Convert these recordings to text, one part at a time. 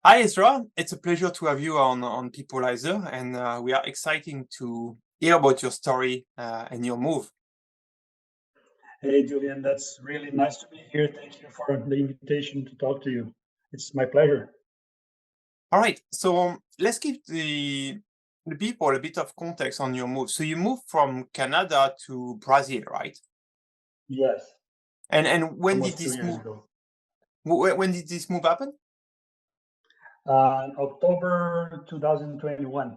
Hi, Ezra. It's a pleasure to have you on Peopleizer, and we are exciting to hear about your story and your move. Hey, Julian, that's really nice to be here. Thank you for the invitation to talk to you. It's my pleasure. All right, so let's give the people a bit of context on your move. So you moved from Canada to Brazil, right? Yes, And when did almost two this years move? ago. When did this move happen? October 2021,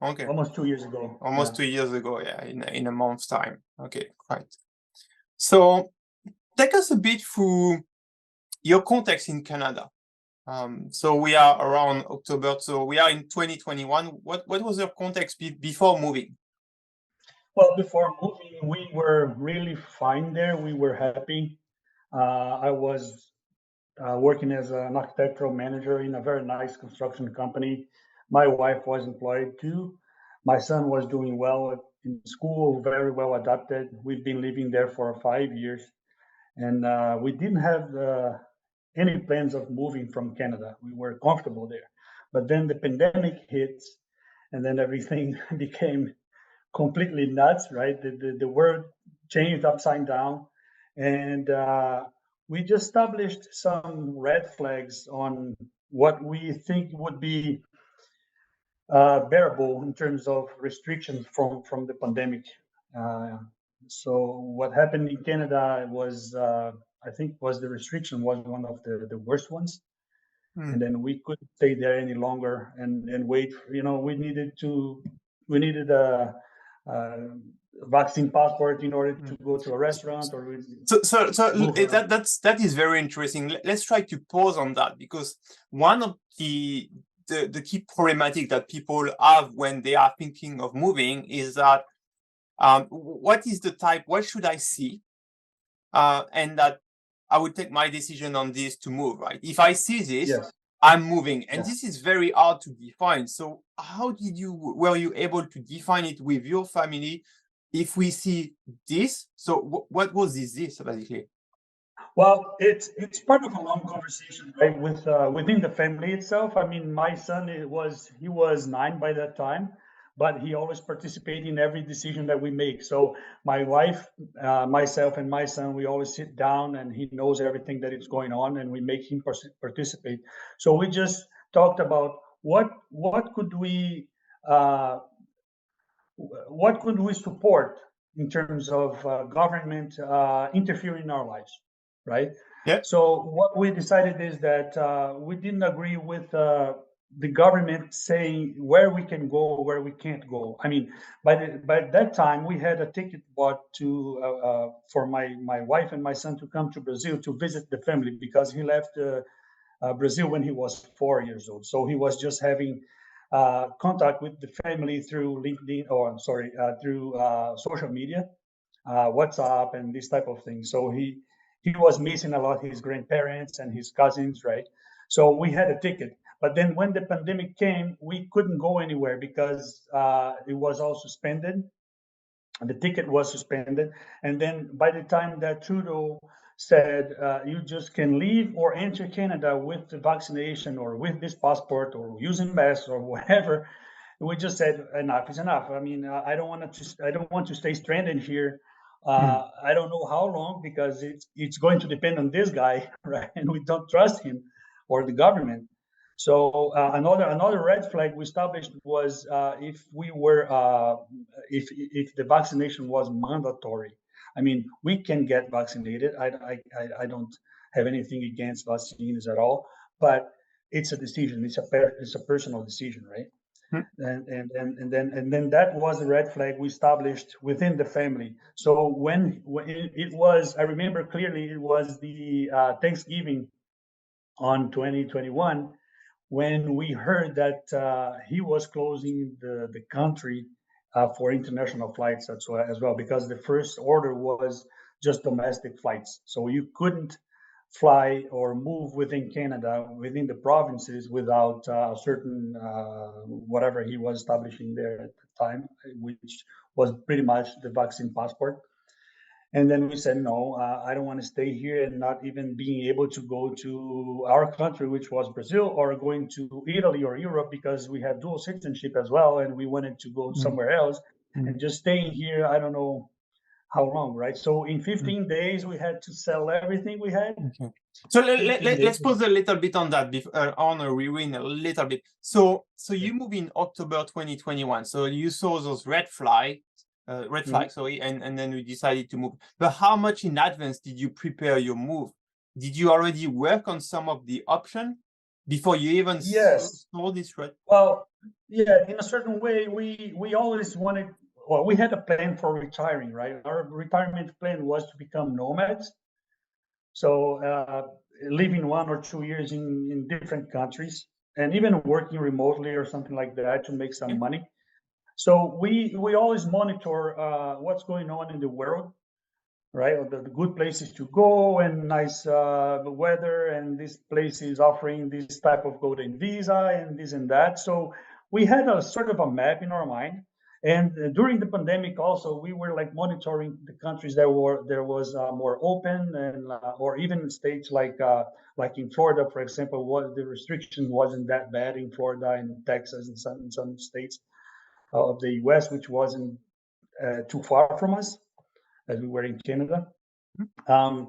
Okay, almost 2 years ago. almost Yeah. 2 years ago. Yeah, in a month's time. Okay, right. So take us a bit through your context in Canada. So we are around October, so we are in 2021. What was your context before moving? Well, before moving, we were really fine there. We were happy. I was working as an architectural manager in a very nice construction company. My wife was employed too. My son was doing well in school, very well adapted. We've been living there for 5 years, and we didn't have any plans of moving from Canada. We were comfortable there. But then the pandemic hit, and then everything became completely nuts, right? The world changed upside down. And we just established some red flags on what we think would be bearable in terms of restrictions from the pandemic. Uh, so what happened in Canada was, I think, was the restriction was one of the worst ones, Hmm. and then we couldn't stay there any longer and wait. We needed a vaccine passport in order Hmm. to go to a restaurant or So move around. that is very interesting. Let's try to pause on that because one of the key problematic that people have when they are thinking of moving is that what is the type, what should I see, and that I would take my decision on this to move, right? If I see this, Yes, I'm moving, and yeah. this is very hard to define. So how were you able to define it with your family? If we see this, so what was this basically? Well, it's part of a long conversation, right? With within the family itself. I mean, my son he was 9 by that time, but he always participated in every decision that we make. So my wife, myself, and my son, we always sit down, and he knows everything that is going on, and we make him participate. So we just talked about what could we uh, what could we support in terms of government interfering in our lives, right? Yeah. So what we decided is that we didn't agree with the government saying where we can go, where we can't go. I mean, by that time we had a ticket bought to for my wife and my son to come to Brazil to visit the family because he left Brazil when he was 4 years old. So he was just having contact with the family through LinkedIn, or I'm sorry, through social media, WhatsApp, and this type of thing. So he was missing a lot his grandparents and his cousins, right? So we had a ticket. But then when the pandemic came, we couldn't go anywhere because it was all suspended. The ticket was suspended. And then by the time that Trudeau said you just can leave or enter Canada with the vaccination or with this passport or using masks or whatever, we just said enough is enough. I mean, I don't want to stay stranded here. Hmm. I don't know how long because it's going to depend on this guy, right? And we don't trust him or the government. So another red flag we established was if the vaccination was mandatory. I mean, we can get vaccinated. I don't have anything against vaccines at all, but it's a decision. It's a personal decision, right? Hmm. And then that was the red flag we established within the family. So when it was, I remember clearly, it was the Thanksgiving on 2021 when we heard that he was closing the country for international flights as well, because the first order was just domestic flights. So you couldn't fly or move within Canada, within the provinces, without certain whatever he was establishing there at the time, which was pretty much the vaccine passport. And then we said, no, I don't want to stay here and not even being able to go to our country, which was Brazil, or going to Italy or Europe because we had dual citizenship as well. And we wanted to go Mm, somewhere else mm, and just staying here. I don't know how long, right? So in mm. 15 days, we had to sell everything we had. Okay. So 15 days. let's pause a little bit on that. I want to rewind a little bit. So you moved in October 2021. So you saw those red Mhm. flags, sorry, and then we decided to move. But how much in advance did you prepare your move? Did you already work on some of the option before you even Yes. saw this red? Well, yeah, in a certain way, we always wanted, well, we had a plan for retiring, right? Our retirement plan was to become nomads. So living 1 or 2 years in different countries and even working remotely or something like that to make some Okay. money. So we always monitor what's going on in the world, right? Or the good places to go and nice weather, and this place is offering this type of golden visa and this and that. So we had a sort of a map in our mind. And during the pandemic, also we were like monitoring the countries that were there was more open, and or even states like in Florida, for example, what the restriction wasn't that bad in Florida and Texas and some states of the U.S., which wasn't too far from us as we were in Canada. Um,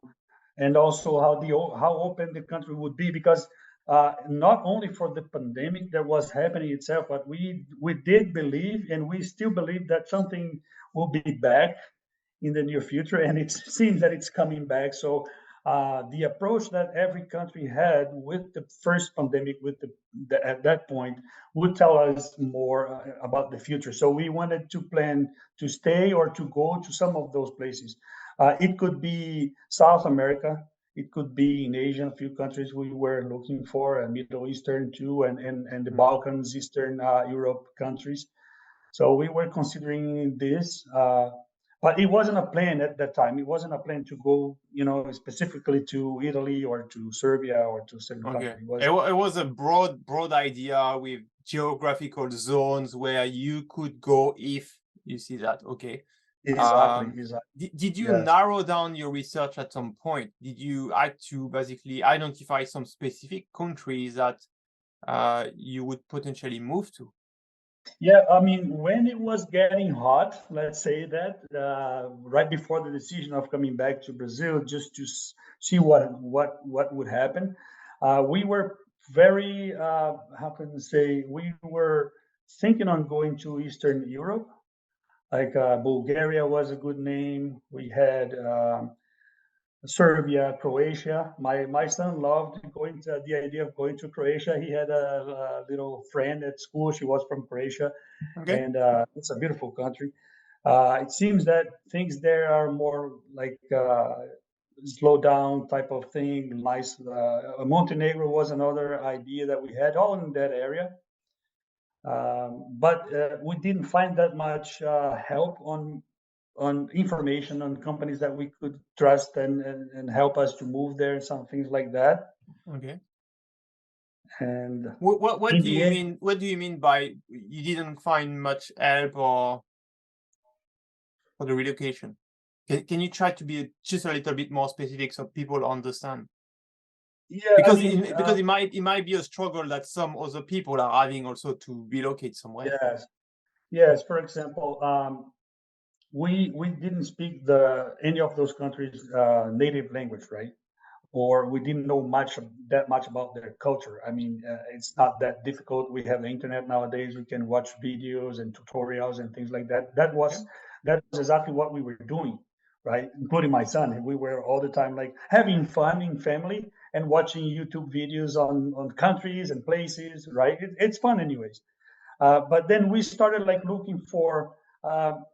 and also how open the country would be, because not only for the pandemic that was happening itself, but we did believe and we still believe that something will be back in the near future, and it seems that it's coming back. So the approach that every country had with the first pandemic, at that point, would tell us more about the future. So we wanted to plan to stay or to go to some of those places. It could be South America. It could be in Asia, a few countries we were looking for, Middle Eastern too, and the Mm. Balkans, Eastern Europe countries. So we were considering this, but it wasn't a plan at that time. It wasn't a plan to go, specifically to Italy or to Serbia or to a certain Okay. country. It was It was a broad idea with geographical zones where you could go if you see that. Okay. exactly, Um, exactly. did you Yes. narrow down your research at some point? Did you have to basically identify some specific countries that you would potentially move to? Yeah, I mean, when it was getting hot, let's say that, right before the decision of coming back to Brazil, just to see what would happen, we were very, how can I say, we were thinking on going to Eastern Europe, like Bulgaria was a good name. We had Serbia, Croatia. My son loved going to the idea of going to Croatia. He had a little friend at school. She was from Croatia, Okay. and it's a beautiful country. It seems that things there are more like slow down type of thing. Nice. Montenegro was another idea that we had, all in that area. But we didn't find that much help on information on companies that we could trust and help us to move there, some things like that. Okay. And What in do the you end, mean? What do you mean by you didn't find much help or for the relocation? Can you try to be just a little bit more specific so people understand? yeah, I Because mean, it might be a struggle that some other people are having also to relocate somewhere. yes, yes. For example, we didn't speak the any of those countries' native language, right? Or we didn't know that much about their culture. I mean, it's not that difficult. We have the internet nowadays. We can watch videos and tutorials and things like that. Okay. That was exactly what we were doing, right? Including my son. We were all the time like having fun in family and watching YouTube videos on countries and places, right? It's fun anyways. But then we started like looking for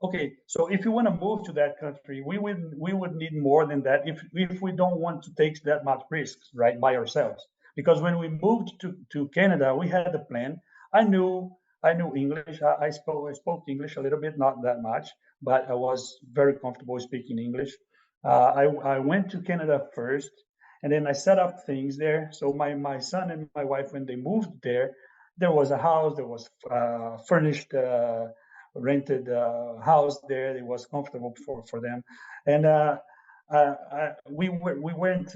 okay, so if you want to move to that country, we would need more than that if we don't want to take that much risks, right, by ourselves. Because when we moved to Canada, we had a plan. I knew English. I spoke English a little bit, not that much, but I was very comfortable speaking English. I went to Canada first, and then I set up things there. So my son and my wife, when they moved there, there was a house, there was furnished rented a house there. It was comfortable for them, and we weren't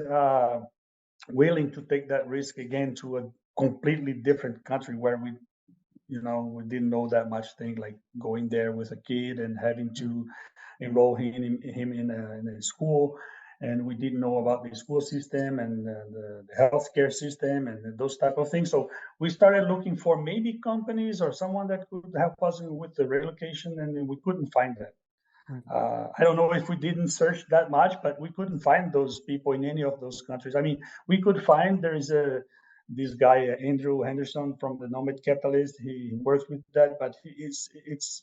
willing to take that risk again to a completely different country where we didn't know that much thing, like going there with a kid and having to enroll him in a school, and we didn't know about the school system and the healthcare system and those type of things. So we started looking for maybe companies or someone that could help us with the relocation, and we couldn't find that. I don't know if we didn't search that much, but we couldn't find those people in any of those countries. I mean, we could find this guy Andrew Henderson from the Nomad Capitalist. He works with that, but it's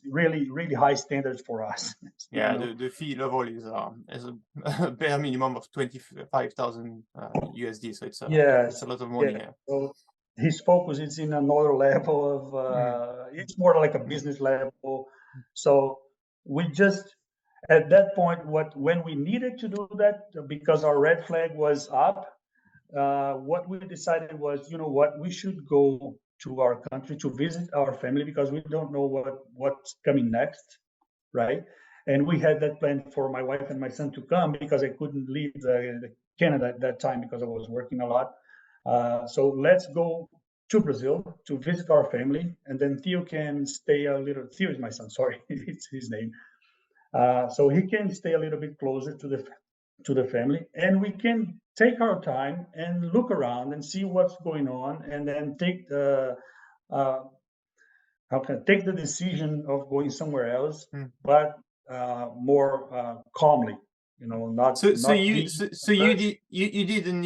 really high standards for us. Yeah, the fee level is a bare minimum of 25,000 USD, so it's Yes, a lot of money. yeah. Yeah. So his focus is in another level of it's more like a business level. So we just at that point, when we needed to do that because our red flag was up, what we decided was, you know what, we should go to our country to visit our family because we don't know what's coming next, right? And we had that plan for my wife and my son to come because I couldn't leave the Canada at that time because I was working a lot. So let's go to Brazil to visit our family, and then Theo can stay a little. Theo is my son. Sorry, it's his name. So he can stay a little bit closer to the family, and we can take our time and look around and see what's going on, and then take the how can I take the decision of going somewhere else, but more calmly, not So being you rushed. did you did an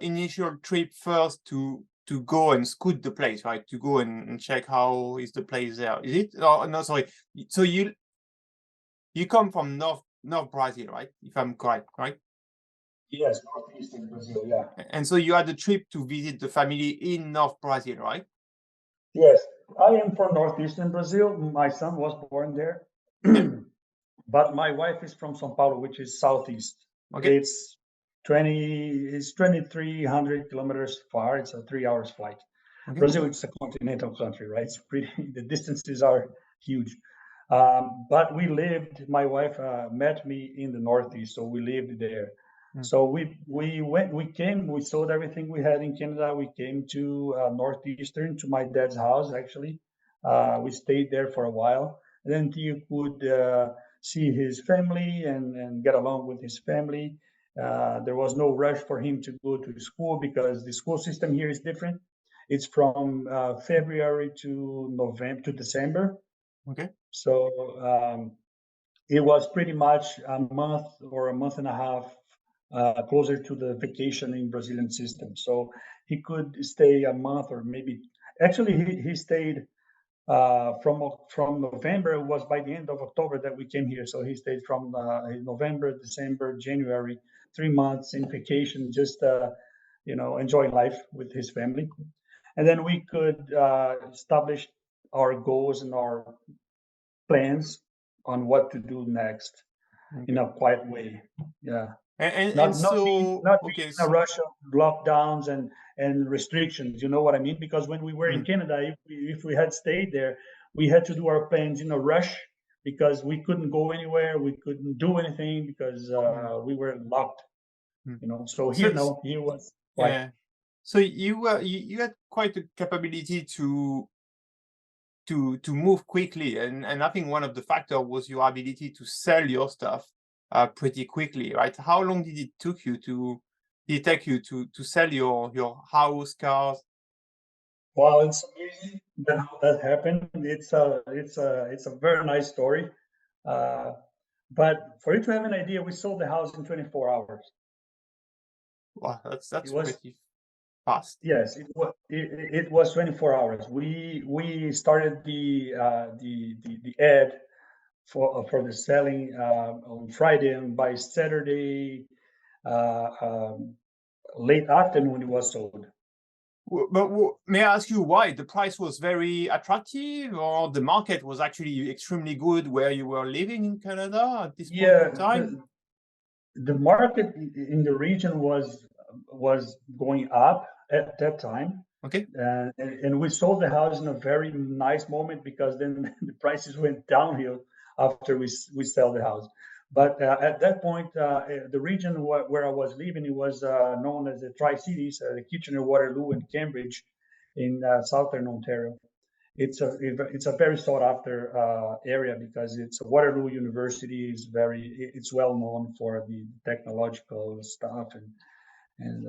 initial trip first to go and scout the place, right? To go and check how is the place there. Is it? Oh, no, sorry. So you come from North Brazil, right? If I'm correct, right? Yes, northeastern Brazil. Yeah. And so you had a trip to visit the family in North Brazil, right? Yes, I am from northeastern Brazil. My son was born there, Yeah. but my wife is from São Paulo, which is southeast. Okay. It's 2,300 kilometers far. It's a 3 hours flight. Okay. Brazil, it's a continental country, right? It's pretty. The distances are huge. But my wife met me in the Northeast, so we lived there. Mm. So we sold everything we had in Canada. We came to Northeastern to my dad's house, actually. We stayed there for a while. And then you could see his family and get along with his family. There was no rush for him to go to school because the school system here is different. It's from February to November to December. Okay. So it was pretty much a month or a month and a half closer to the vacation in Brazilian system. So he could stay a month or maybe. Actually, he stayed from November. It was by the end of October that we came here. So he stayed from November, December, January, 3 months in vacation, just enjoying life with his family. And then we could establish our goals and our plans on what to do next in Okay. a quiet way. Yeah. And so Not being okay. in a rush of lockdowns and restrictions. You know what I mean? Because when we were in Mm, Canada, if we had stayed there, we had to do our plans in a rush because we couldn't go anywhere, we couldn't do anything because mm, we were locked. mm. So So here was quiet. yeah. So you had quite a capability to move quickly, and I think one of the factor was your ability to sell your stuff pretty quickly, right? How long did it take you to sell your house, cars? Well, it's amazing how that happened. It's a very nice story. Uh, but for you to have an idea, we sold the house in 24 hours. Wow, It that's was pretty fast. Yes, it was 24 hours. We started the ad for the selling on Friday, and by Saturday uh, um, late afternoon it was sold. But may I ask you why the price was very attractive, or the market was actually extremely good where you were living in Canada at this point Yeah, in time? the market in the region was going up at that time. Okay. And we sold the house in a very nice moment because then the prices went downhill after we sell the house. But at that point, the region where I was living, it was known as the Tri-Cities, the Kitchener, Waterloo, and Cambridge in southern Ontario. It's a very sought after area because it's Waterloo University is it's well known for the technological stuff and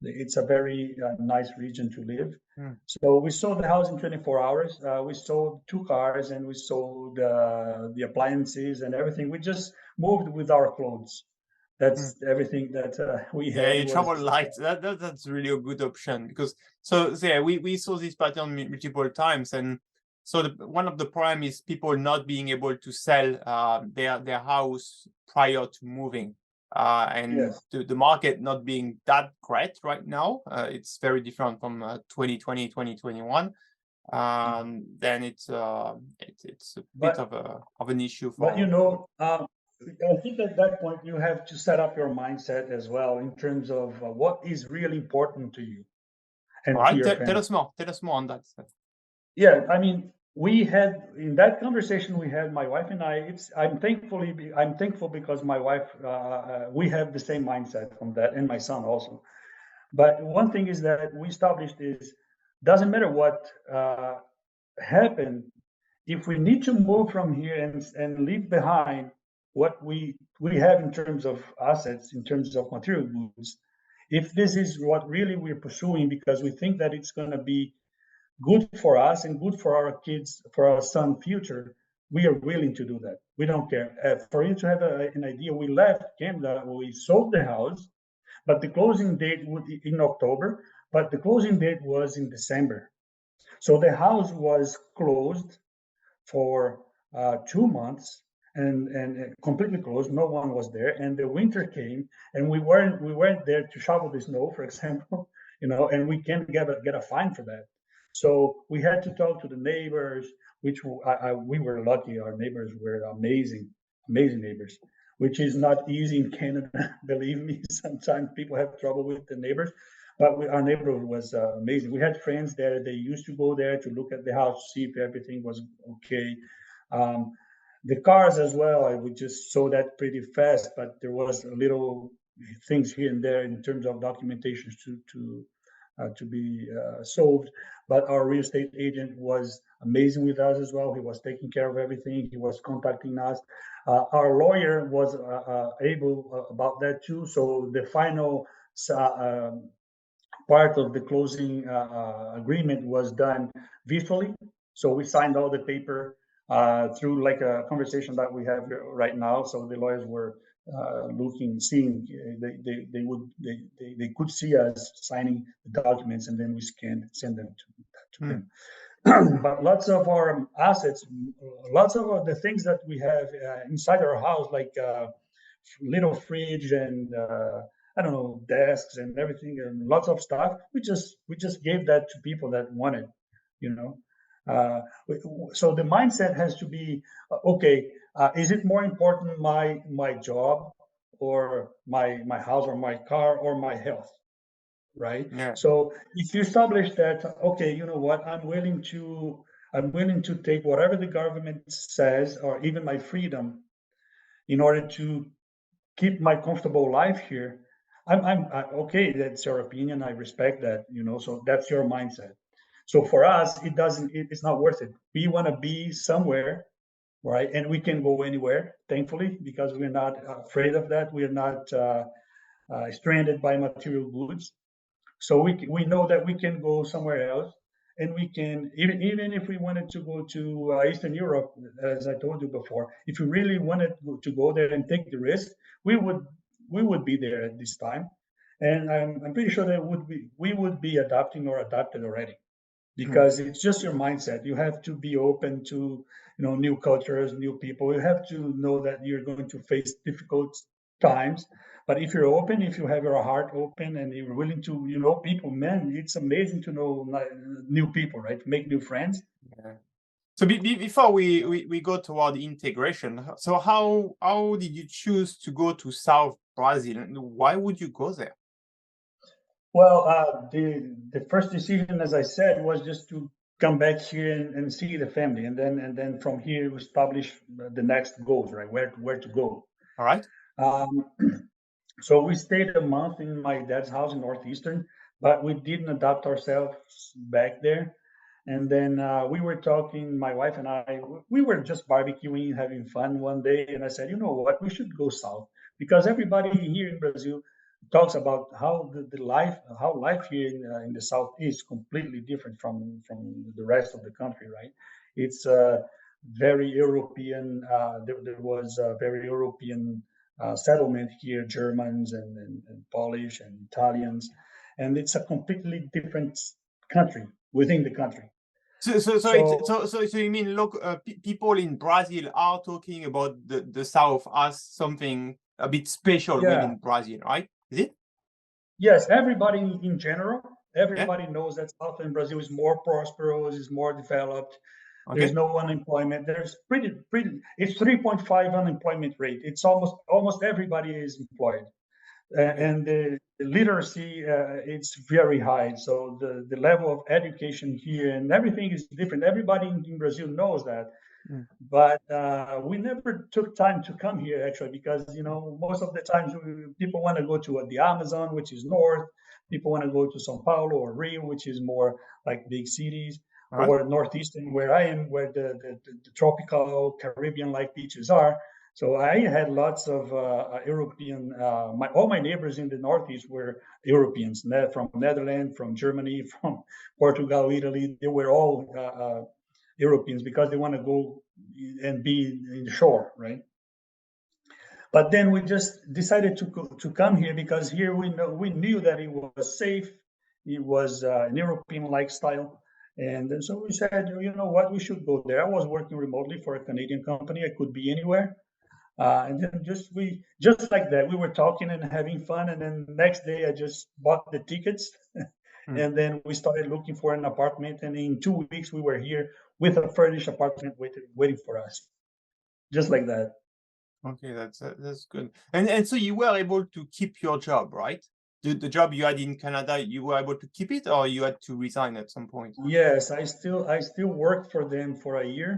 it's a very nice region to live. Mm. So we sold the house in 24 hours. We sold 2 cars and we sold the appliances and everything. We just moved with our clothes. Mm. That's everything that we Yeah, had you was travel light. That's really a good option because so yeah, we saw this pattern multiple times, and so one of the problem is people not being able to sell their house prior to moving, and yes. the market not being that great right now. It's very different from 2020, 2021. Then it's a bit But of an issue but for I think at that point you have to set up your mindset as well in terms of what is really important to you all and to right. your Tell family. us more. Tell us more on that. Yeah, I mean, we had in that conversation we had, my wife and I. I'm thankful because my wife, we have the same mindset on that, and my son also. But one thing is that we established is doesn't matter what happened. If we need to move from here and leave behind what we have in terms of assets, in terms of material goods, if this is what really we're pursuing because we think that it's going to be good for us and good for our kids, for our son future, we are willing to do that. We don't care. For you to have an idea, we left Canada, we sold the house, but the closing date would be in October, but the closing date was in December. So the house was closed for 2 months and completely closed. No one was there, and the winter came, and we weren't there to shovel the snow, for example, and we can't get a fine for that. So we had to talk to the neighbors, which we were lucky. Our neighbors were amazing, amazing neighbors, which is not easy in Canada. Believe me, sometimes people have trouble with the neighbors. But our neighborhood was amazing. We had friends there. They used to go there to look at the house, see if everything was okay. Um, the cars as well, I would just saw that pretty fast, but there was a little things here and there in terms of documentation to be solved. But our real estate agent was amazing with us as well. He was taking care of everything. He was contacting us. Our lawyer was able about that too. So the final part of the closing agreement was done virtually. So we signed all the paper through like a conversation that we have right now. So the lawyers were looking, seeing, they could see us signing the documents, and then we scanned, send them to Mm. them. But lots of our assets, lots of the things that we have inside our house, like little fridge and I don't know, desks and everything and lots of stuff. We just gave that to people that wanted, you know. Uh, so the mindset has to be okay. Is it more important my job or my house or my car or my health? Right. Yeah. So if you establish that, okay, you know what, I'm willing to take whatever the government says or even my freedom in order to keep my comfortable life here. Okay. That's your opinion. I respect that. So that's your mindset. So for us, it's not worth it. We want to be somewhere, right? And we can go anywhere, thankfully, because we're not afraid of that. We're not stranded by material goods. So we know that we can go somewhere else, and we can even if we wanted to go to Eastern Europe, as I told you before. If we really wanted to go there and take the risk, we would be there at this time, and I'm pretty sure that we would be adapting or adapted already, Mm. because it's just your mindset. You have to be open to new cultures, new people. You have to know that you're going to face difficult times, but if you're open, if you have your heart open and you're willing to people, man, it's amazing to know new people, right? Make new friends. Yeah. So before we go toward integration, so how did you choose to go to South Brazil, and why would you go there? Well, the first decision, as I said, was just to come back here and see the family, and then from here we establish the next goals, right? Where to go. All right. Um, so we stayed a month in my dad's house in Northeastern, but we didn't adapt ourselves back there. And then we were talking, my wife and I, we were just barbecuing, having fun one day. And I said, you know what, we should go south because everybody here in Brazil talks about how how life here in the south is completely different from the rest of the country, right? It's very European. There was a very European settlement here, Germans and Polish and Italians, and it's a completely different country within the country. So So you mean look, people in Brazil are talking about the South as something a bit special yeah, within Brazil, right? Is it? yes, everybody in general, Yeah. everybody knows that southern Brazil is more prosperous, is more developed. There's Okay. no unemployment. There's pretty. It's 3.5 unemployment rate. It's almost everybody is employed. Okay. And the literacy it's very high. So the level of education here and everything is different. Everybody in Brazil knows that, Mm. but we never took time to come here actually because most of the times people want to go to the Amazon, which is north. People want to go to São Paulo or Rio, which is more like big cities, All right. or northeastern where I am, where the tropical Caribbean like beaches are. So I had lots of European. All my neighbors in the Northeast were Europeans, from Netherlands, from Germany, from Portugal, Italy. They were all Europeans because they want to go and be in the shore, right? But then we just decided to come here because here we knew that it was safe, it was an European lifestyle, and then so we said, you know what, we should go there. I was working remotely for a Canadian company. I could be anywhere. And then just like that, we were talking and having fun. And then next day, I just bought the tickets, Mm. and then we started looking for an apartment. And in 2 weeks, we were here with a furnished apartment waiting for us, just like that. Okay, that's good. And so you were able to keep your job, right? The job you had in Canada, you were able to keep it, or you had to resign at some point? Yes, I still worked for them for a year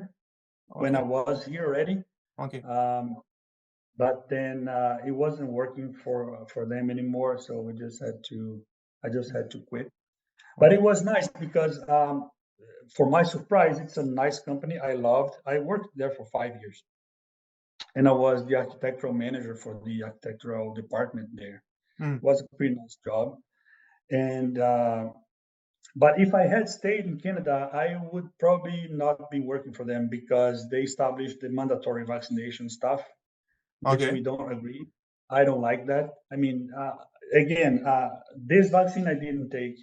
when I Okay. was here already. Okay. Um, but then it wasn't working for them anymore, so I just Mm. had to quit. But it Okay. was nice because, for my surprise, it's a nice company. I worked there for 5 years, and I was the architectural manager for the architectural department there. Mm. It was a pretty nice job. And but if I had stayed in Canada, I would probably not be working for them because they established the mandatory vaccination stuff, which Okay. we don't agree. I don't like that. I mean, again, this vaccine I didn't take,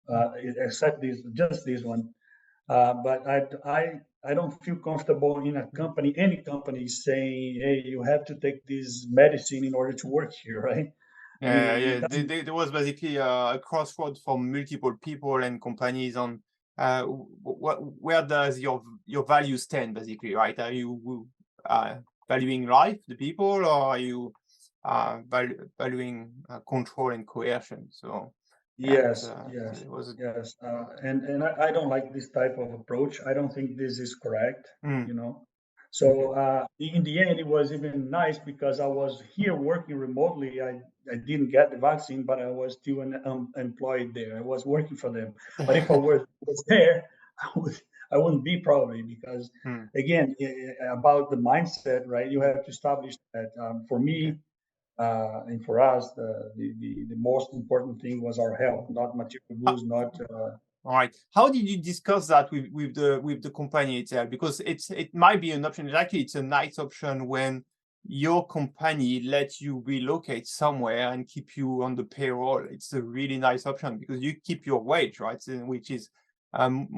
Mm. except just this one. But I don't feel comfortable in a Mm. company, any company saying, "Hey, you have to take this medicine in order to work here," right? I Yeah, mean, it yeah. doesn't. There was basically a crossroad for multiple people and companies on where does your value stand, basically, right? Are you valuing life, the people, or are you valuing control and coercion? So yeah, Yes, yes, it was. yes. And I don't like this type of approach. I don't think this is correct, Mm, you know. okay. So in the end, it was even nice because I was here working remotely. I didn't get the vaccine, but I was still employed there. I was working for them. But if I was there, I would I wouldn't be probably because Mm, again about the mindset, right? You have to establish that. For okay. me, and for us, the most important thing was our health, not material Uh, goods, not. All right. How did you discuss that with the company itself? Because it might be an option. Actually, it's a nice option when your company lets you relocate somewhere and keep you on the payroll. It's a really nice option because you keep your wage, right? So, which is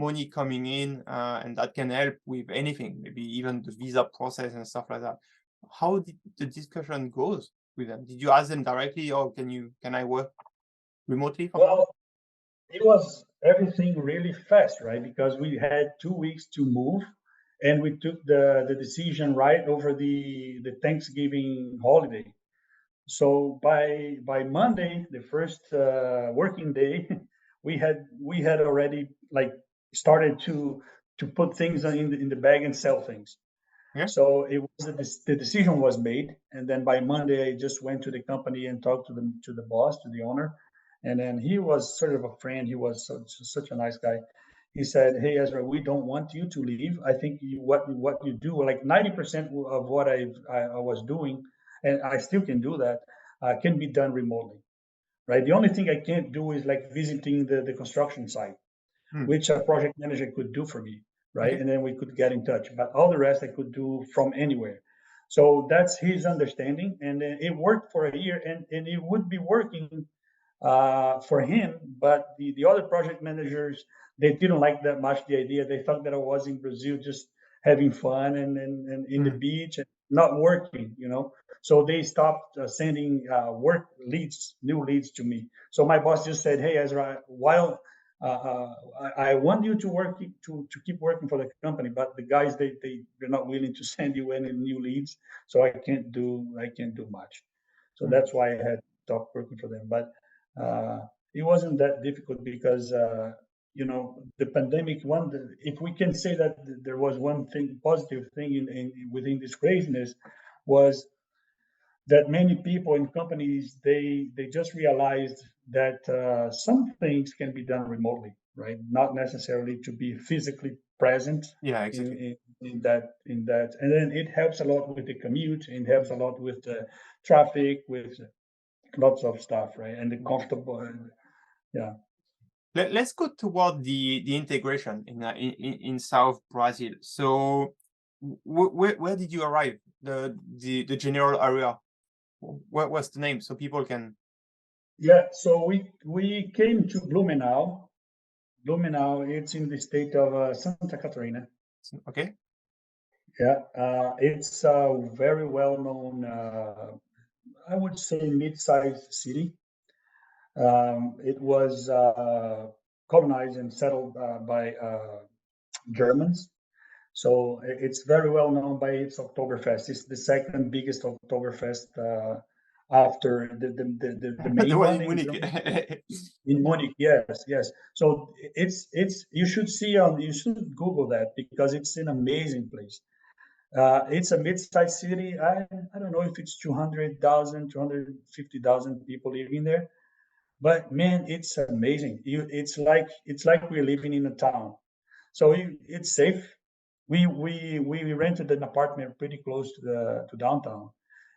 money coming in, and that can help with anything, maybe even the visa process and stuff like that. How did the discussion goes with them? Did you ask them directly, or can I work remotely from now? Well, it was everything really fast, right? Because we had 2 weeks to move, and we took the decision right over the Thanksgiving holiday. So by Monday, the first working day, we had already like started to put things in the bag and sell things. Yeah. So it was the decision was made, and then by Monday I just went to the company and talked to the boss, to the owner, and then he was sort of a friend. He was such a nice guy. He said, "Hey Ezra, we don't want you to leave. I think what you do, like 90% of what I was doing, and I still can do that, can be done remotely, right? The only thing I can't do is like visiting the construction site, Hmm. which a project manager could do for me, right? Okay. And then we could get in touch. But all the rest I could do from anywhere. So that's his understanding, and it worked for a year, and it would be working for him. But the other project managers, they didn't like that much the idea. They thought that I was in Brazil just having fun and in the Hmm. beach and not working. So they stopped sending work leads, new leads to me. So my boss just said, "Hey Ezra, while I want you to work to keep working for the company, but the guys they're not willing to send you any new leads, so I can't do much." So Hmm. that's why I had stopped working for them. But uh, it wasn't that difficult because the pandemic. If we can say that there was one thing positive thing within this craziness, was that many people and companies they just realized that some things can be done remotely, right? Not necessarily to be physically present Yeah, in exactly. in that, and then it helps a lot with the commute. It helps a lot with the traffic, with lots of stuff, right? And the comfortable, yeah. Let's go toward the integration in South Brazil. So, where did you arrive? The general area. What was the name so people can? Yeah, so we came to Blumenau. Blumenau, it's in the state of Santa Catarina. Okay. Yeah, it's a very well-known, I would say, mid-sized city. It was colonized and settled by Germans. So it's very well known by its Oktoberfest. It's the second biggest Oktoberfest after the The main one one in in Munich. Germany. In Munich, yes, yes. So it's you should Google that because it's an amazing place. It's a mid-sized city. I don't know if it's 200,000, 250,000 people living there, but man, it's amazing. It's like we're living in a town. So it's safe. We rented an apartment pretty close to downtown,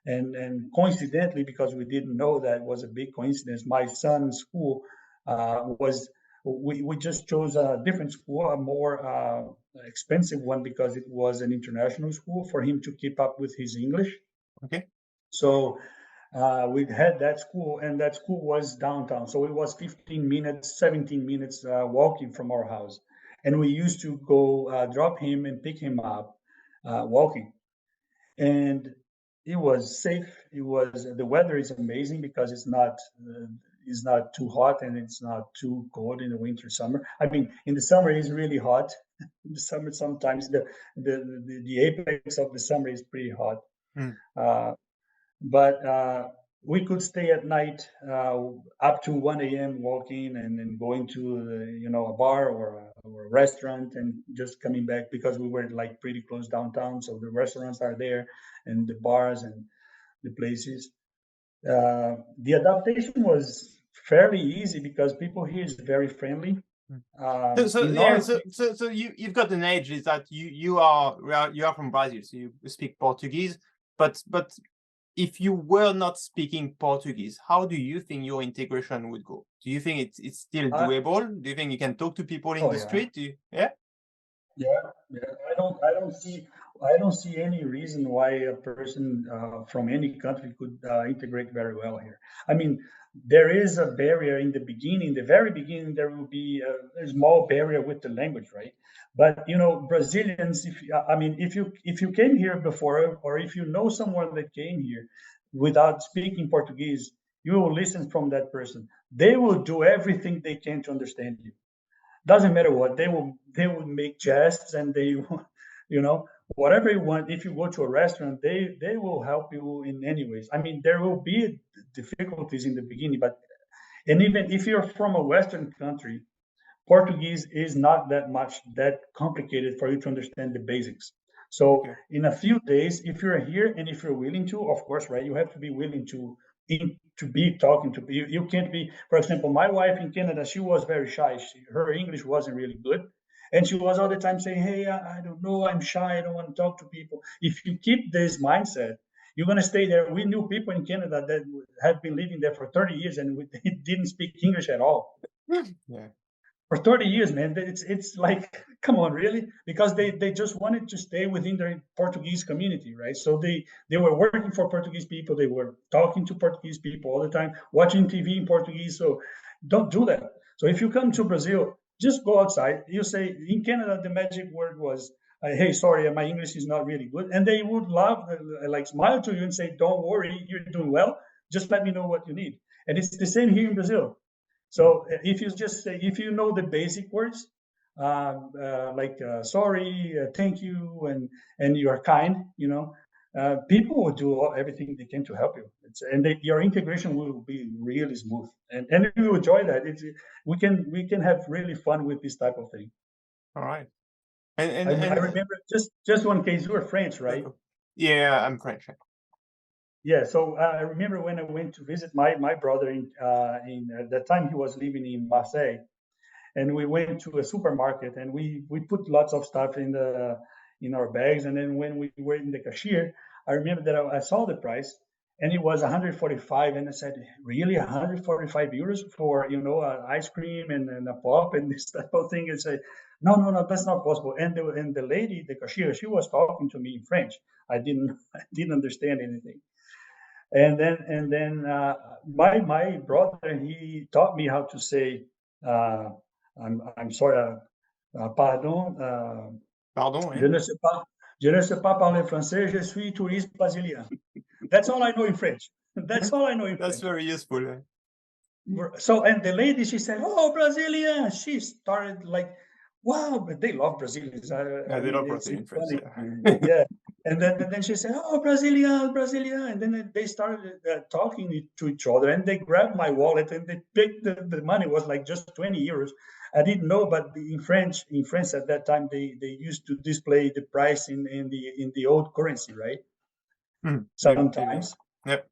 and coincidentally, because we didn't know that, it was a big coincidence. My son's school was we just chose a different school, a more expensive one, because it was an international school for him to keep up with his English. Okay. So we had that school, and that school was downtown. So it was 15 minutes, 17 minutes walking from our house. And we used to go drop him and pick him up walking. And it was safe. The weather is amazing because it's not too hot and it's not too cold in the winter, summer. I mean, in the summer it's really hot. In the summer, sometimes the apex of the summer is pretty hot. Hmm. Uh, but we could stay at night up to 1 a.m. walking and then going to a bar or a restaurant and just coming back because we were like pretty close downtown. So the restaurants are there and the bars and the places. The adaptation was fairly easy because people here is very friendly. Hmm. So In yeah, our so you've got an edge is that you are from Brazil, so you speak Portuguese, but if you were not speaking Portuguese, how do you think your integration would go? Do you think it's still I, doable? Do you think you can talk to people in oh the yeah. street? Yeah. Yeah, yeah. I don't see any reason why a person from any country could integrate very well here. I mean, there is a barrier in the beginning. The very beginning, there will be a small barrier with the language, right? But Brazilians, if you came here before, or if you know someone that came here without speaking Portuguese, you will listen from that person. They will do everything they can to understand you. Doesn't matter what, they will make jests, and they will, whatever you want. If you go to a restaurant, they will help you in any ways. I mean, there will be difficulties in the beginning, but and even if you're from a Western country, Portuguese is not that complicated for you to understand the basics. So Okay. in a few days, if you're here and if you're willing to, of course, right, you have to be willing to be talking to you. You can't be, for example, my wife in Canada, she was very shy. Her English wasn't really good. And she was all the time saying, hey, I don't know, I'm shy, I don't want to talk to people. If you keep this mindset, you're going to stay there. We knew people in Canada that have been living there for 30 years and they didn't speak English at all Yeah. for 30 years, man. It's like, come on, really? Because they just wanted to stay within their Portuguese community, right? So they were working for Portuguese people, they were talking to Portuguese people all the time, watching TV in Portuguese. So don't do that. So if you come to Brazil, just go outside. You say in Canada, the magic word was, "Hey, sorry, my English is not really good," and they would laugh, like smile to you and say, "Don't worry, you're doing well. Just let me know what you need." And it's the same here in Brazil. Mm. So if you just say, if you know the basic words, like sorry, thank you, and you're kind, people will do everything they can to help you. Your integration will be really smooth, and you enjoy that. We can have really fun with this type of thing. All right. I And remember just one case. You were French, right? yeah, I'm French. Yeah. So I remember when I went to visit my brother in at that time he was living in Marseille, and we went to a supermarket and we put lots of stuff in our bags, and then when we were in the cashier, I remember that I saw the price and it was 145, and I said, really, 145 euros for an ice cream and a pop and this type of thing? And say, no, that's not possible. And the lady, the cashier, she was talking to me in French. I didn't understand anything. And then my brother, he taught me how to say, uh, I'm sorry, pardon, Pardon, je yeah. ne sais pas, je ne sais pas parler français, je suis touriste brésilien. That's all I know in French. That's all I know in That's French. very useful. Eh? So, and the lady, she said, "Oh, Brazilian." She started like, "Wow," but they love Brazilians. Yeah, I they mean, love it's Brazilian French. funny, Yeah. yeah. And then she said, "Oh, Brazilian, Brazilian," and then they started talking to each other, and they grabbed my wallet and they picked the money. It was like just 20 euros. I didn't know, but in France at that time, they used to display the price in the old currency, right? Maybe. Sometimes. Yep.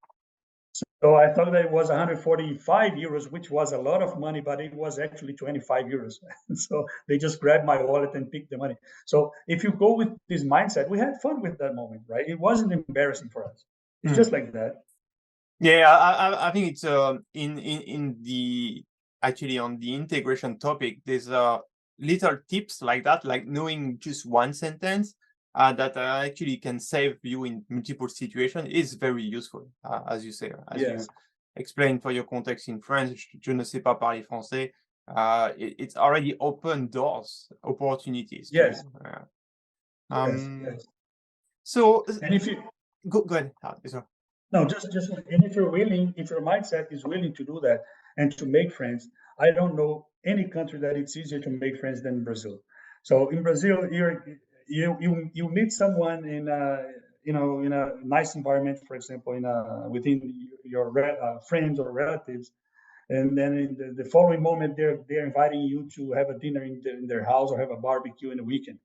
So I thought that it was 145 euros, which was a lot of money, but it was actually 25 euros. So they just grabbed my wallet and picked the money. So if you go with this mindset, we had fun with that moment, right? It wasn't embarrassing for us. It's Mm. just like that. Yeah, I think it's in the actually on the integration topic, there's little tips like that, like knowing just one sentence that actually can save you in multiple situations is very useful, as you say, as you Yes, explained for your context in French, je ne sais pas parler français. It's already open doors, opportunities to yes, you. yes, Um, yes. so And if you go ahead. Sorry. No, just and if you're willing, if your mindset is willing to do that and to make friends, I don't know any country that it's easier to make friends than Brazil. So in Brazil, you meet someone in a nice environment, for example, within your friends or relatives, and then in the following moment they're inviting you to have a dinner in their house or have a barbecue in the weekend.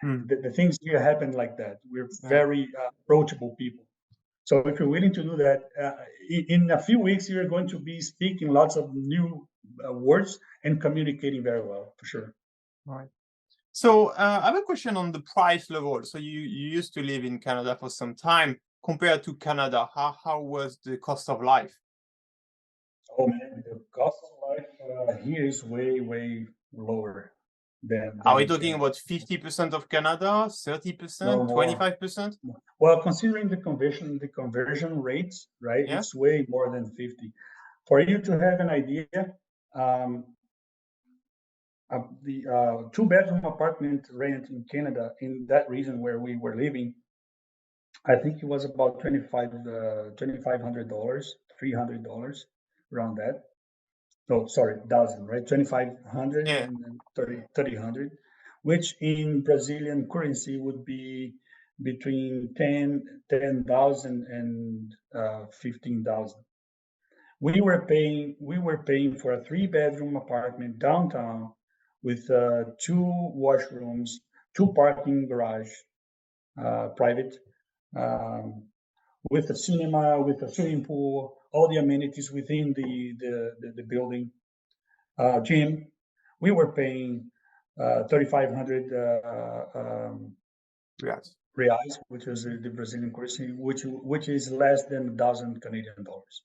Mm, The things here happen like that. We're yeah. very approachable people. So if you're willing to do that, in a few weeks, you're going to be speaking lots of new words and communicating very well, for sure. Right. So I have a question on the price level. So you used to live in Canada for some time. Compared to Canada, how was the cost of life? Oh man, the cost of life here is way, way lower Are than we in talking Canada. about 50% of Canada, No 30%, more. 25%? Well, considering the conversion rates, right? Yeah. It's way more than 50. For you to have an idea, um, the two-bedroom apartment rent in Canada, in that region where we were living, I think it was about $2,500, $300, around that. No, sorry, thousand, right? 2,500 Yeah. and 3,300. which in Brazilian currency would be between 10,000 and 15,000. We were paying for a 3-bedroom apartment downtown with 2 washrooms, 2 parking garage, private, um, with a cinema, with a swimming pool, all the amenities within the building, gym. We were paying 3,500 Yes. reais, which is the Brazilian currency, which is less than 1,000 Canadian dollars.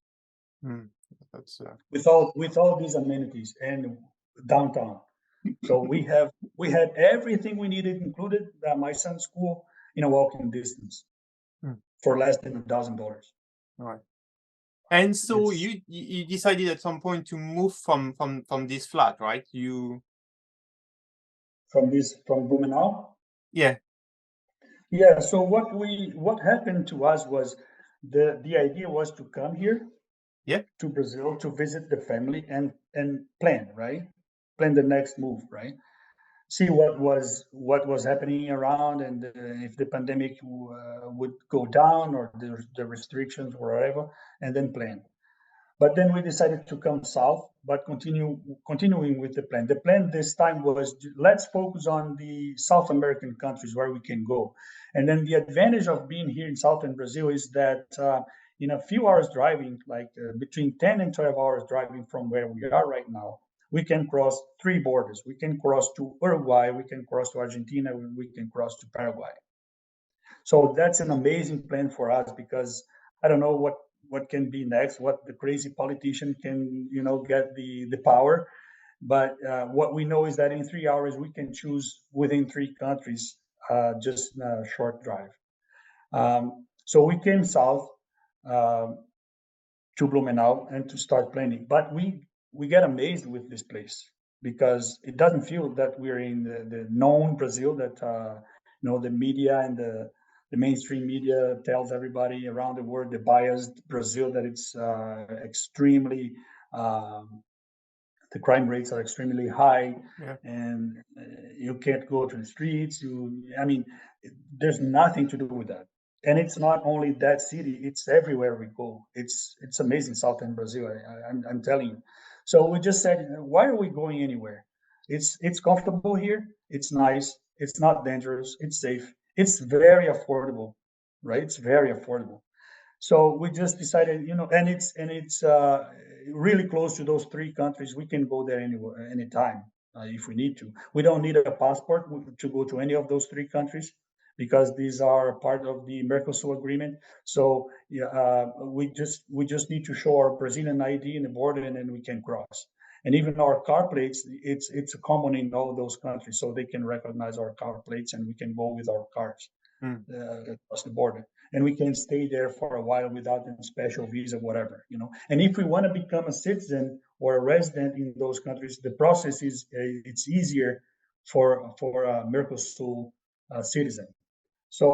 Mm, that's With all these amenities and downtown. So we had everything we needed included, my son's school in a walking distance Mm. for less than $1,000. All right. And so It's you decided at some point to move from this flat, right? from Blumenau. Yeah. Yeah. So what happened to us was the idea was to come here Yeah. to Brazil to visit the family and plan, right? Plan the next move, right? See what was happening around, and if the pandemic would go down or the restrictions or whatever, and then plan. But then we decided to come south, but continuing with the plan. The plan this time was, let's focus on the South American countries where we can go. And then the advantage of being here in southern Brazil is that in a few hours driving, like between 10 and 12 hours driving from where we are right now, we can cross 3 borders. We can cross to Uruguay, we can cross to Argentina, we can cross to Paraguay. So that's an amazing plan for us, because I don't know what can be next, what the crazy politician can get the power, but what we know is that in 3 hours we can choose within 3 countries, just a short drive. So we came south, um, to Blumenau and to start planning. But we get amazed with this place, because it doesn't feel that we're in the known Brazil that the media and the mainstream media tells everybody around the world, the biased Brazil, that it's extremely um, the crime rates are extremely high, Yeah. and you can't go to the streets. I mean, there's nothing to do with that. And it's not only that city; it's everywhere we go. It's amazing, southern Brazil. I'm telling you. So we just said, why are we going anywhere? It's comfortable here. It's nice. It's not dangerous. It's safe. It's very affordable, right? It's very affordable. So we just decided, and it's really close to those 3 countries. We can go there anywhere, anytime, if we need to. We don't need a passport to go to any of those 3 countries, because these are part of the Mercosur agreement. So yeah, we just need to show our Brazilian ID in the border, and then we can cross. And even our car plates, it's common in all those countries, so they can recognize our car plates, and we can go with our cars Mm. across the border, and we can stay there for a while without a special visa, whatever. And if we want to become a citizen or a resident in those countries, the process is it's easier for a Mercosur citizen. So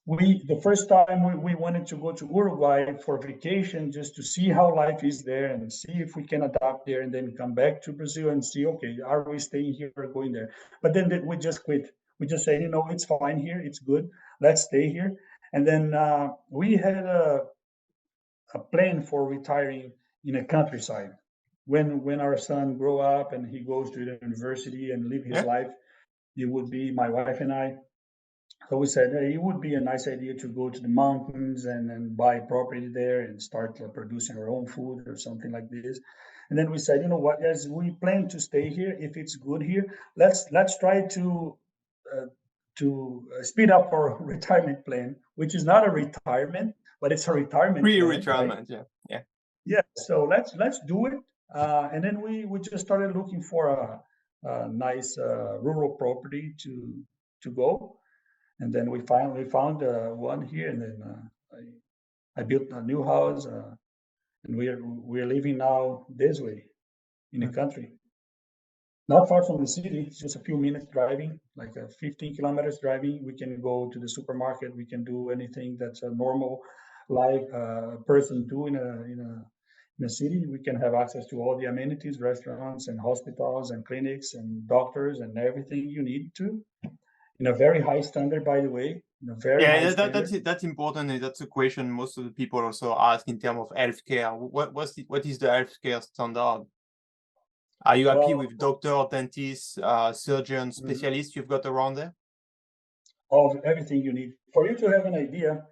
the first time we wanted to go to Uruguay for vacation, just to see how life is there and see if we can adapt there, and then come back to Brazil and see, okay, are we staying here or going there? But then we just quit. We just said, it's fine here, it's good, let's stay here. And then we had a plan for retiring in a countryside. When our son grow up and he goes to the university and live his Yeah. life, it would be my wife and I. So we said, hey, it would be a nice idea to go to the mountains and buy property there and start producing our own food or something like this. And then we said, you know what, as we plan to stay here, if it's good here, let's try uh, to speed up our retirement plan, which is not a retirement, but it's a retirement plan, right? Pre-retirement. Yeah. Yeah. Yeah. So let's do it. And then we just started looking for a nice rural property to go, and then we finally found one here, and then I built a new house, and we're living now this way in the Mm. country, not far from the city. It's just a few minutes driving, like 15 kilometers driving. We can go to the supermarket. We can do anything that's a normal life person do in the city, we can have access to all the amenities, restaurants and hospitals and clinics and doctors and everything you need to, in a very high standard, by the way, in a very high Yeah, standard. that's important. And that's a question most of the people also ask in terms of healthcare. What is the healthcare standard? Are you happy Well, with doctor, dentist, surgeon, mm, specialist you've got around there? of everything you need. For you to have an idea,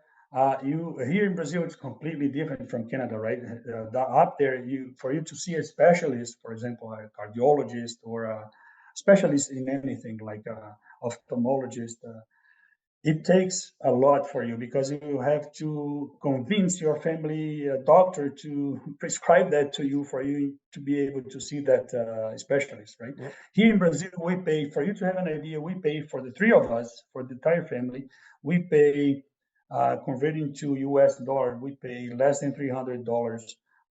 you here in Brazil, it's completely different from Canada, right? Up there, you for you to see a specialist, for example, a cardiologist or a specialist in anything like a ophthalmologist, it takes a lot for you because you have to convince your family doctor to prescribe that to you for you to be able to see that specialist, right? Yeah. Here in Brazil, we pay, for you to have an idea, we pay for the three of us, for the entire family, we pay, converting to US dollar, we pay less than $300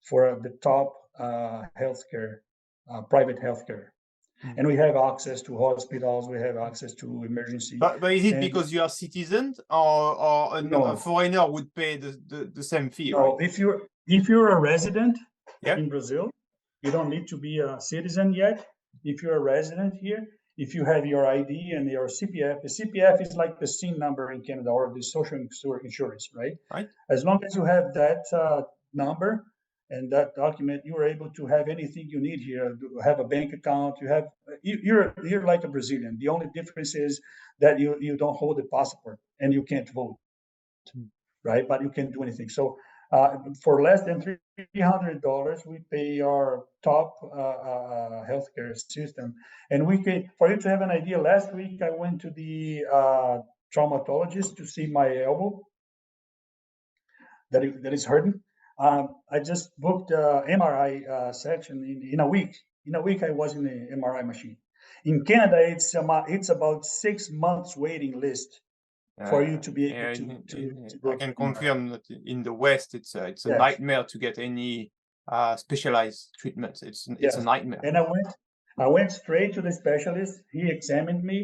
for the top healthcare, private healthcare. Mm. And we have access to hospitals, we have access to emergency. But is it And because you are citizens or a no, foreigner would pay the same fee, right? no. If you're a resident Yeah. in Brazil, you don't need to be a citizen yet. If you're a resident here, if you have your ID and your CPF, the CPF is like the SIN number in Canada or the social insurance, right? Right. As long as you have that number and that document, you are able to have anything you need here. Have a bank account. You're like a Brazilian. The only difference is that you don't hold a passport and you can't vote, Mm. right? But you can do anything. So for less than $300, we pay our top healthcare system, and we can. For you to have an idea, last week I went to the traumatologist to see my elbow that is hurting. I just booked a MRI section in a week. In a week, I was in the MRI machine. In Canada, it's about 6 months waiting list for you to be able Yeah, to I go to can MRI. confirm that in the West, it's a Yes, nightmare to get any specialized treatments. It's a yes. nightmare. And I went straight to the specialist. He examined me,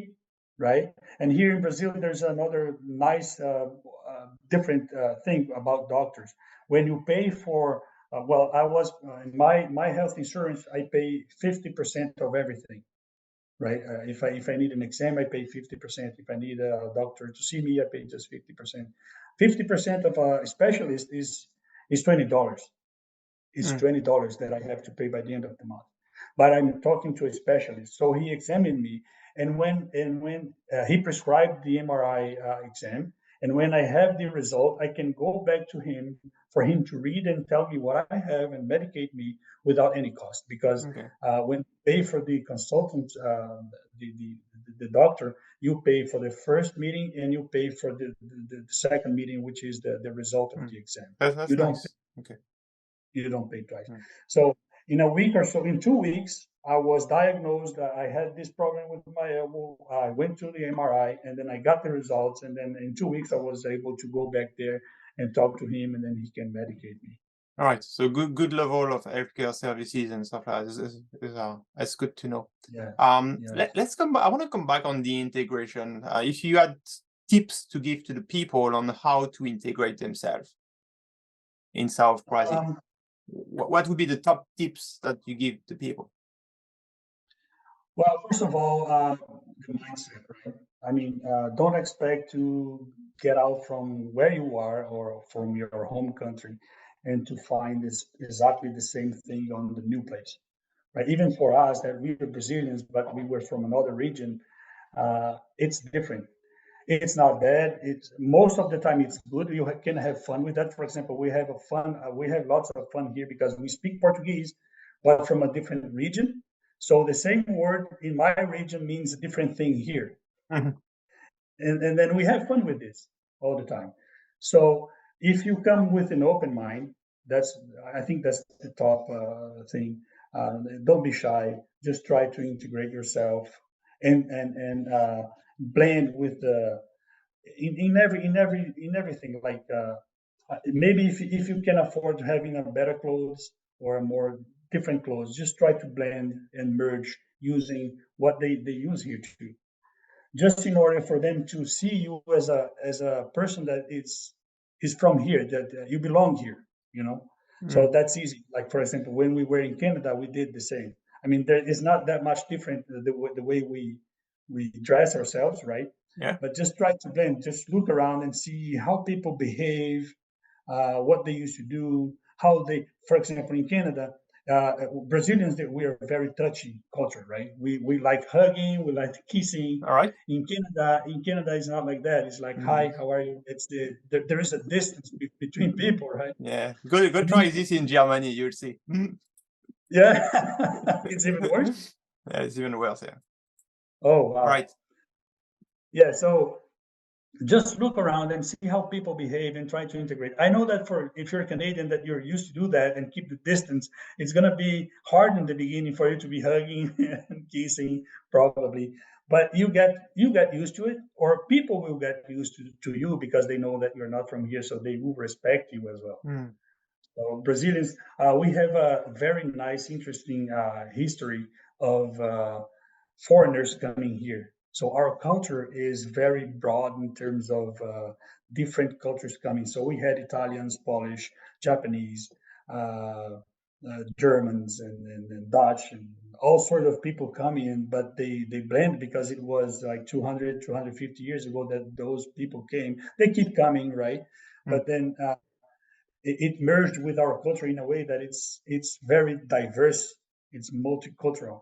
right? And here in Brazil, there's another nice, different thing about doctors. When you pay for, well, I was in my health insurance, I pay 50% of everything, right? If I need an exam, I pay 50%. If I need a doctor to see me, I pay just 50%. 50% of a specialist is $20. Is Mm. $20 that I have to pay by the end of the month. But I'm talking to a specialist, so he examined me, and when he prescribed the MRI exam, and when I have the result, I can go back to him for him to read and tell me what I have and medicate me without any cost. Because Okay. when you pay for the consultant, the, the the doctor, you pay for the first meeting and you pay for the second meeting, which is the result of Mm. the exam. That's You don't nice. Okay. you don't pay twice. Mm. So in a week or so, in 2 weeks, I was diagnosed. I had this problem with my elbow. I went to the MRI and then I got the results. And then in 2 weeks, I was able to go back there and talk to him, and then he can medicate me. All right. So good level of healthcare services and stuff like that. That's good to know. Yeah. Let, Yes. let's come back. I want to come back on the integration. If you had tips to give to the people on how to integrate themselves in South Brazil, Um, what would be the top tips that you give to people? well, first of all, the mindset, right? I mean, don't expect to get out from where you are or from your home country and to find this exactly the same thing on the new place, right? Even for us, that we were Brazilians, but we were from another region, it's different. It's not bad. It's most of the time it's good. You can have fun with that. For example, we have lots of fun here because we speak Portuguese, but from a different region. So the same word in my region means a different thing here, Mhm. and then we have fun with this all the time. So if you come with an open mind, that's I think that's the top thing. Don't be shy. Just try to integrate yourself and blend with the in everything. Like maybe if you can afford having a better clothes or a more different clothes, just try to blend and merge using what they use here too, just in order for them to see you as a person that is from here, that you belong here, you know. So that's easy. Like, for example, when we were in Canada, we did the same. I mean, there is not that much different the way we dress ourselves, right? Yeah. But just try to blend. Just look around and see how people behave, what they used to do, how they, for example, in Canada, Brazilians, that we are very touchy culture, right? We like hugging, we like kissing. All right. In Canada, it's not like that. It's like, Mm. hi, how are you? There is a distance between people, right? Yeah. Go try this in Germany. You'll see. Yeah, it's even worse. Yeah, it's even worse. Yeah. Oh, wow. Right. Yeah, so just look around and see how people behave and try to integrate. I know that for if you're Canadian that you're used to do that and keep the distance, it's gonna be hard in the beginning for you to be hugging and kissing, probably. But you get used to it, or people will get used to you because they know that you're not from here, so they will respect you as well. Mm. So Brazilians, we have a very nice, interesting history of foreigners coming here. So our culture is very broad in terms of different cultures coming. So we had Italians, Polish, Japanese, Germans, and Dutch, and all sort of people coming in, but they blend because it was like 200, 250 years ago that those people came. They keep coming, right? Mm. But then it merged with our culture in a way that it's very diverse. It's multicultural.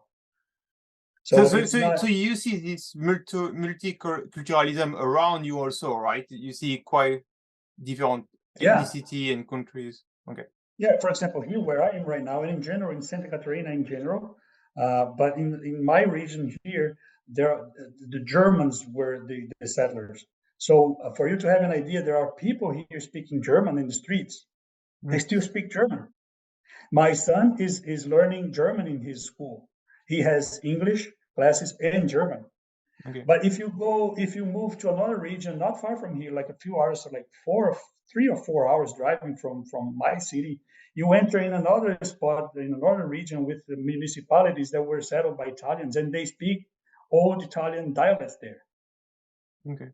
So, So so, it's so, not. so you see this multiculturalism around you also, right? You see quite different Yeah, ethnicity and countries. Okay. yeah. For example, here where I am right now, and in general in Santa Catarina in general, but in my region here, there are, the Germans were the settlers. So for you to have an idea, there are people here speaking German in the streets. They Mm. still speak German. My son is learning German in his school. He has English classes and German. Okay. But if you move to another region not far from here, like a few hours, so like 3 or 4 hours driving from my city, you enter in another spot in another region with the municipalities that were settled by Italians, and they speak old Italian dialects there. Okay.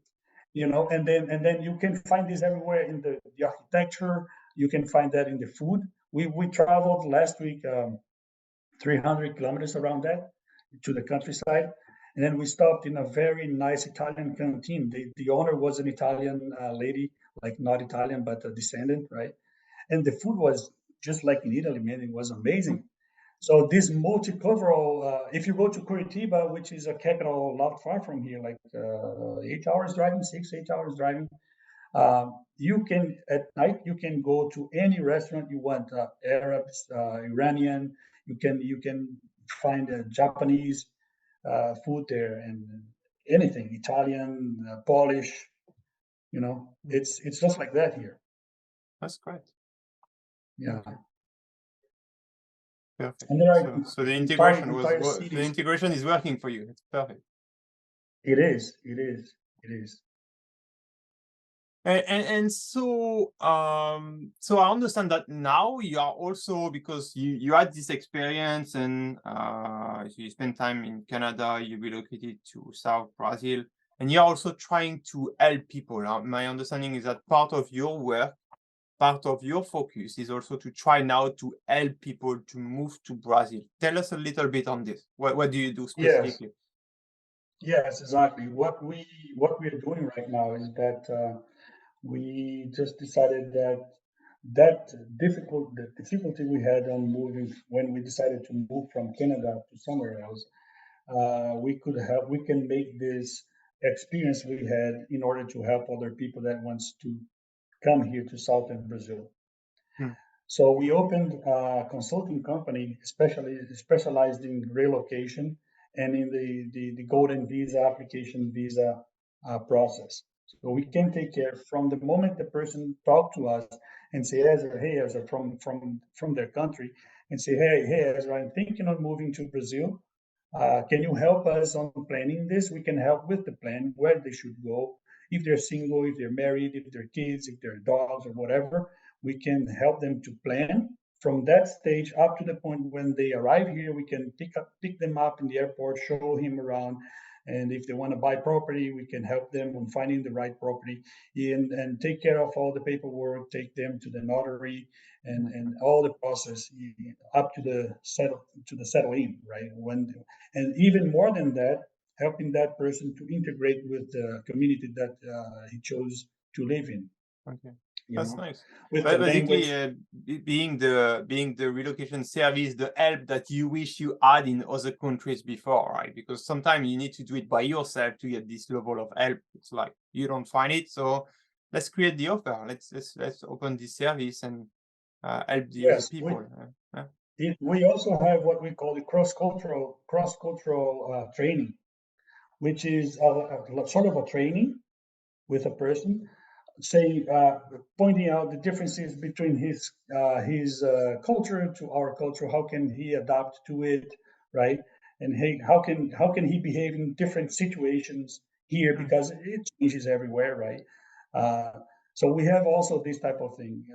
And then you can find this everywhere in the architecture. You can find that in the food. We traveled last week 300 kilometers around that to the countryside. And then we stopped in a very nice Italian canteen. The owner was an Italian lady, like not Italian, but a descendant, right? And the food was just like in Italy, man. It was Mm. amazing. So this multicultural, if you go to Curitiba, which is a capital not far from here, like 8 hours driving, 8 hours driving, you can at night you can go to any restaurant you want, Arabs, Iranian. You can find Japanese food there and anything Italian, Polish. Mm. It's just like that here. That's great. Yeah, Okay. Perfect. and there are So the entire integration entire the cities. integration is working for you. It's perfect. It is. It is. It is. And so I understand that now you are also, because you had this experience, and you spent time in Canada, you relocated to South Brazil, and you're also trying to help people. My understanding is that part of your work, part of your focus is also to try now to help people to move to Brazil. Tell us a little bit on this. What do you do Yes. specifically? Yes. Exactly. What we're doing right now is that we just decided that the difficulty we had on moving when we decided to move from Canada to somewhere else, we can make this experience we had in order to help other people that wants to come here to southern Brazil. Hmm. So we opened a consulting company, especially specialized in relocation and in the golden visa application visa process. So we can take care from the moment the person talk to us and say, hey, Ezra, from their country, and say, hey, Ezra, I'm thinking of moving to Brazil. Can you help us on planning this? We can help with the plan, where they should go, if they're single, if they're married, if they're kids, if they're dogs or whatever. We can help them to plan from that stage up to the point when they arrive here. We can pick them up in the airport, show him around, And if they want to buy property, we can help them on finding the right property and take care of all the paperwork, take them to the notary and all the process up to the settling, right? And even more than that, helping that person to integrate with the community that he chose to live in, Okay, you that's know, nice. with the But basically, language. being the relocation service, the help that you wish you had in other countries before, right? Because sometimes you need to do it by yourself to get this level of help. It's like you don't find it, so let's create the offer. Let's open this service and help the other Yes, people. Yeah. we also have what we call the cross cultural training, which is a sort of a training with a person, say pointing out the differences between his culture to our culture. How can he adapt to it, right? And hey, how can he behave in different situations here Mm, because it changes everywhere, right? Uh, so we have also this type of thing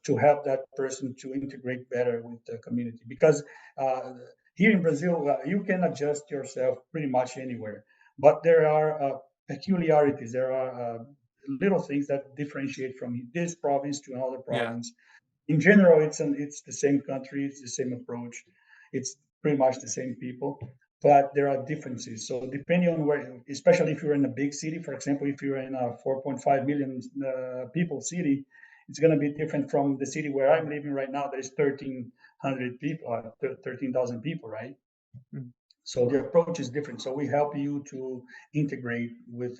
to help that person to integrate better with the community because uh, here in Brazil you can adjust yourself pretty much anywhere, but there are peculiarities. There are little things that differentiate from this province to another yeah. province. In general, it's the same country, it's the same approach, it's pretty much the same people, but there are differences. So depending on where, especially if you're in a big city, for example, if you're in a 4.5 million people city, it's going to be different from the city where I'm living right now. That is 1,300 people, 13,000 people, right? Mm, So the approach is different. So we help you to integrate with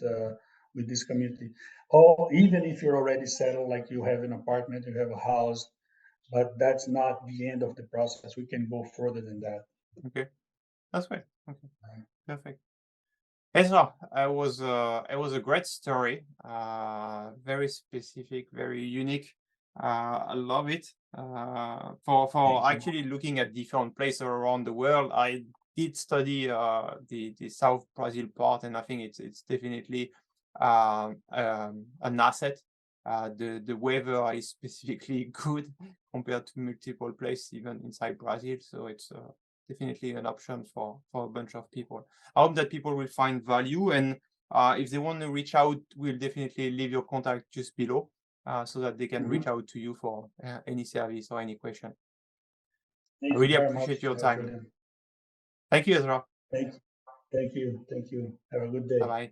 this community. Or even if you're already settled, like you have an apartment, you have a house, but that's not the end of the process. We can go further than that. okay, that's great. Okay, perfect. Ezra, it was a great story. Very specific, very unique. I love it. For Thank you. actually looking at different places around the world, I did study the South Brazil part, and I think it's definitely an asset. The weather is specifically good compared to multiple places, even inside Brazil. So it's definitely an option for a bunch of people. I hope that people will find value, and if they want to reach out, we'll definitely leave your contact just below so that they can Mhm. reach out to you for any service or any question. I Thank you really very appreciate much, your time. Julian. Thank you, Ezra. Thank, thank you. Thank you. Have a good Bye day. bye.